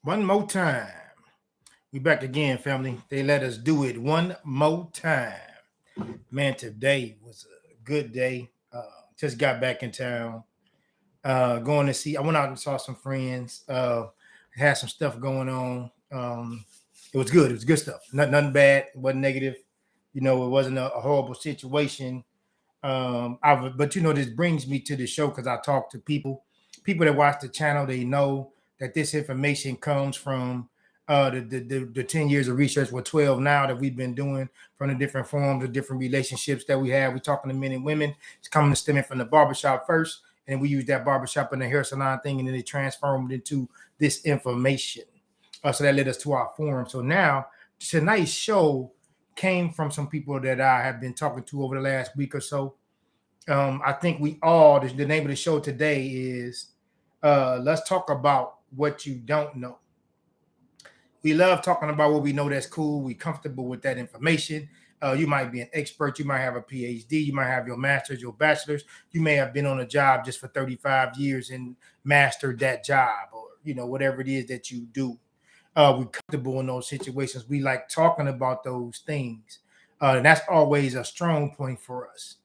One more time. We back again, family. They let us do it one more time. Man, today was a good day. Just got back in town. Going to see. I went out and saw some friends. Had some stuff going on. It was good. It was good stuff. Nothing bad. It wasn't negative. It wasn't a horrible situation. But this brings me to the show because I talk to people that watch the channel. They know that this information comes from the 10 years of research, 12 now that we've been doing from the different forms of different relationships that we have. We're talking to men and women. It's coming to stemming from the barbershop first, and we use that barbershop and the hair salon thing, and then it transformed into this information. So that led us to our forum. So now tonight's show came from some people that I have been talking to over the last week or so. I think the name of the show today is let's talk about what you don't know. We love talking about what we know that's cool. We comfortable with that information. You might be an expert. You might have a PhD. You might have your master's, your bachelor's. You may have been on a job just for 35 years and mastered that job, or whatever it is that you do. We're comfortable in those situations. We like talking about those things, and that's always a strong point for us.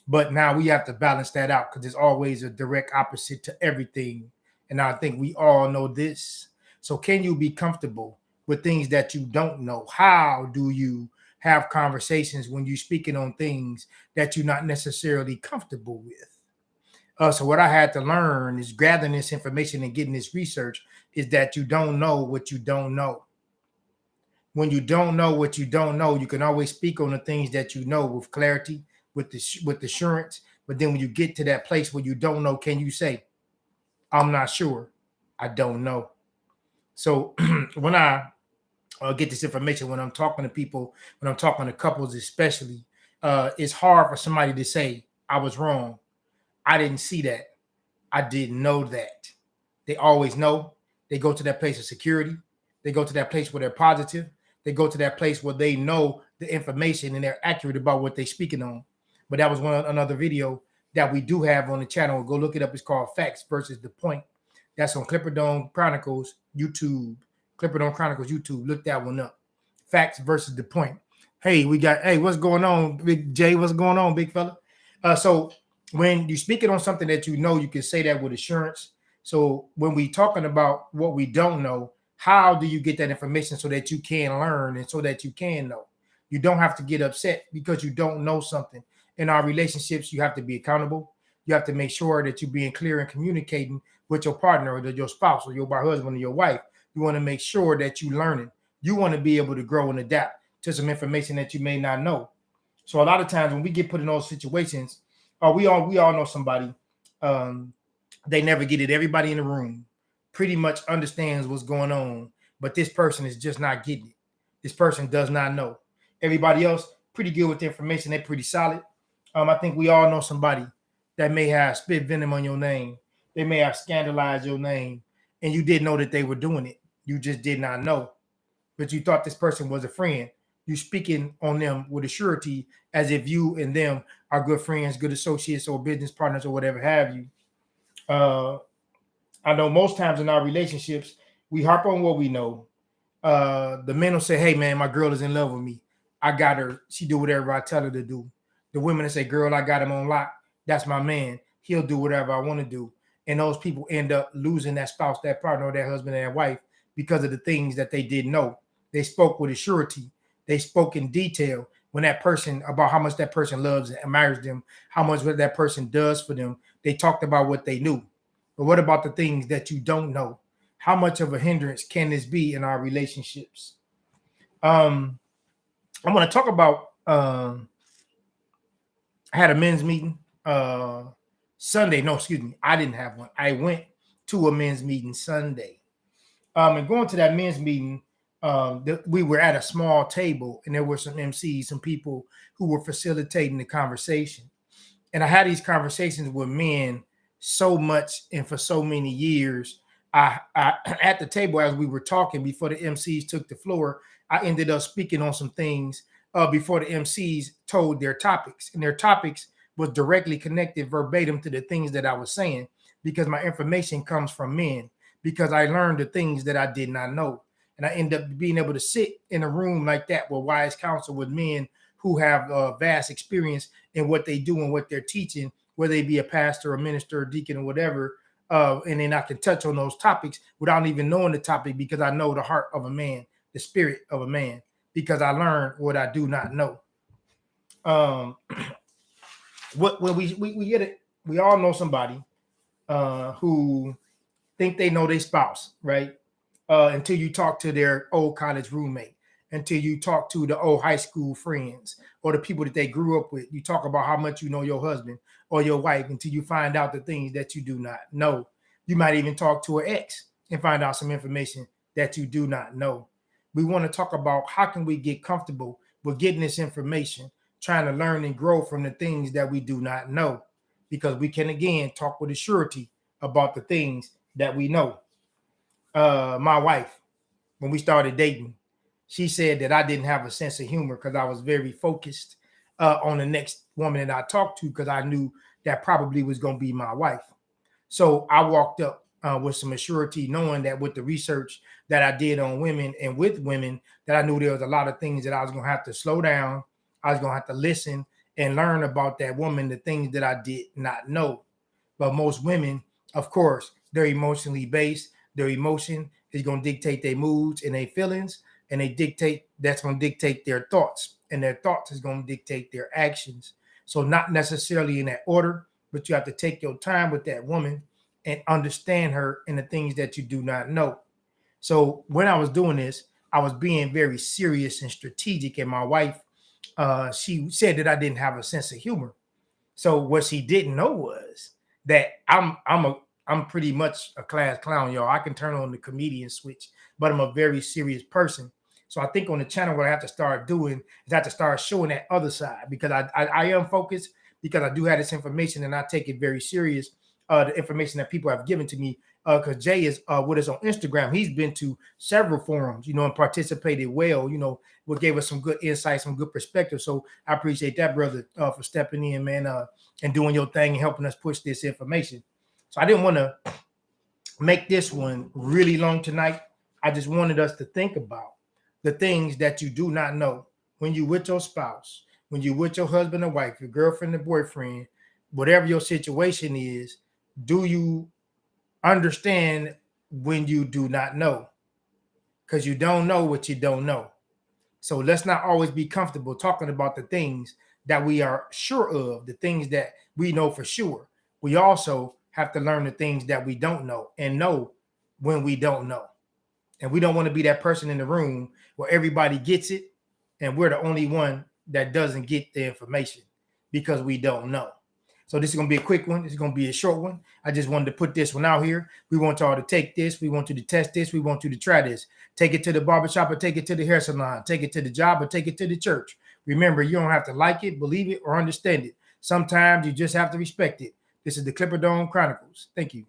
But now we have to balance that out because there's always a direct opposite to everything, and I think we all know this. So, can you be comfortable with things that you don't know? How do you have conversations when you're speaking on things that you're not necessarily comfortable with? So what I had to learn is gathering this information and getting this research is that you don't know what you don't know. When you don't know what you don't know, you can always speak on the things that you know with clarity, with assurance. But then when you get to that place where you don't know, can you say, "I'm not sure, I don't know"? So when I get this information, when I'm talking to people, when I'm talking to couples, especially, it's hard for somebody to say, "I was wrong. I didn't see that. I didn't know that." They always know. They go to that place of security. They go to that place where they're positive. They go to that place where they know the information and they're accurate about what they're speaking on. But that was another video that we do have on the channel. Go look it up. It's called Facts versus the Point. That's on Clipperdome Chronicles YouTube. Clipperdome Chronicles YouTube. Look that one up. Facts versus the Point. Hey, what's going on, Big J? What's going on, big fella? So when you're speaking on something that you can say that with assurance. So when we talking about what we don't know, how do you get that information so that you can learn and so that you can know? You don't have to get upset because you don't know something. In our relationships, you have to be accountable. You have to make sure that you're being clear and communicating with your partner or your spouse or your husband or your wife. You want to make sure that you're learning. You want to be able to grow and adapt to some information that you may not know. So a lot of times when we get put in those situations, we all know somebody. Um, they never get it. Everybody in the room pretty much understands what's going on, but this person is just not getting it. This person does not know. Everybody else pretty good with the information. They're pretty solid. I think we all know somebody that may have spit venom on your name. They may have scandalized your name, and you didn't know that they were doing it. You just did not know, but you thought this person was a friend. You speaking on them with a surety as if you and them are good friends, good associates, or business partners, or whatever have you. Uh, I know most times in our relationships, we harp on what we know. The men will say, "Hey, man, my girl is in love with me. I got her. She do whatever I tell her to do." The women will say, "Girl, I got him on lock. That's my man. He'll do whatever I want to do." And those people end up losing that spouse, that partner, or that husband, and that wife because of the things that they didn't know. They spoke with a surety. They spoke in detail when that person about how much that person loves and admires them, how much what that person does for them. They talked about what they knew. But what about the things that you don't know? How much of a hindrance can this be in our relationships? Um, I'm going to talk about. I had a men's meeting Sunday. No, excuse me, I didn't have one. I went to a men's meeting Sunday. And going to that men's meeting, we were at a small table, and there were some MCs, some people who were facilitating the conversation. And I had these conversations with men so much and for so many years. I at the table as we were talking before the MCs took the floor, I ended up speaking on some things before the MCs told their topics, and their topics was directly connected verbatim to the things that I was saying because my information comes from men. because I learned the things that I did not know. And I end up being able to sit in a room like that with wise counsel with men who have vast experience in what they do and what they're teaching, whether they be a pastor, a minister, a deacon, or whatever. And then I can touch on those topics without even knowing the topic because I know the heart of a man, the spirit of a man, because I learned what I do not know. What when we get it, we all know somebody who think they know their spouse, right? Until you talk to their old college roommate, until you talk to the old high school friends or the people that they grew up with. You talk about how much you know your husband or your wife until you find out the things that you do not know. You might even talk to an ex and find out some information that you do not know. We want to talk about how can we get comfortable with getting this information, trying to learn and grow from the things that we do not know, because we can again talk with a surety about the things that we know. My wife, when we started dating, she said that I didn't have a sense of humor because I was very focused on the next woman that I talked to because I knew that probably was going to be my wife. So I walked up with some maturity, knowing that with the research that I did on women and with women, that I knew there was a lot of things that I was going to have to slow down. I was going to have to listen and learn about that woman, the things that I did not know. But most women, of course, they're emotionally based. Their emotion is going to dictate their moods and their feelings, and that's going to dictate their thoughts, and their thoughts is going to dictate their actions. So not necessarily in that order, but you have to take your time with that woman and understand her and the things that you do not know. So when I was doing this, I was being very serious and strategic, and my wife, she said that I didn't have a sense of humor. So what she didn't know was that I'm pretty much a class clown, y'all. I can turn on the comedian switch, but I'm a very serious person. So I think on the channel, what I have to start doing is I have to start showing that other side, because I am focused, because I do have this information and I take it very serious. The information that people have given to me, because Jay is with us on Instagram. He's been to several forums, and participated well. What gave us some good insight, some good perspective. So I appreciate that, brother, for stepping in, man, and doing your thing and helping us push this information. So I didn't want to make this one really long tonight. I just wanted us to think about the things that you do not know when you with your spouse, when you with your husband or wife, your girlfriend or boyfriend, whatever your situation is. Do you understand when you do not know? Because you don't know what you don't know. So let's not always be comfortable talking about the things that we are sure of, the things that we know for sure. We also have to learn the things that we don't know and know when we don't know. And we don't want to be that person in the room where everybody gets it and we're the only one that doesn't get the information because we don't know. So this is going to be a quick one. This is going to be a short one. I just wanted to put this one out here. We want y'all to take this. We want you to test this. We want you to try this. Take it to the barbershop or take it to the hair salon. Take it to the job or take it to the church. Remember, you don't have to like it, believe it, or understand it. Sometimes you just have to respect it. This is the Clipper Dome Chronicles. Thank you.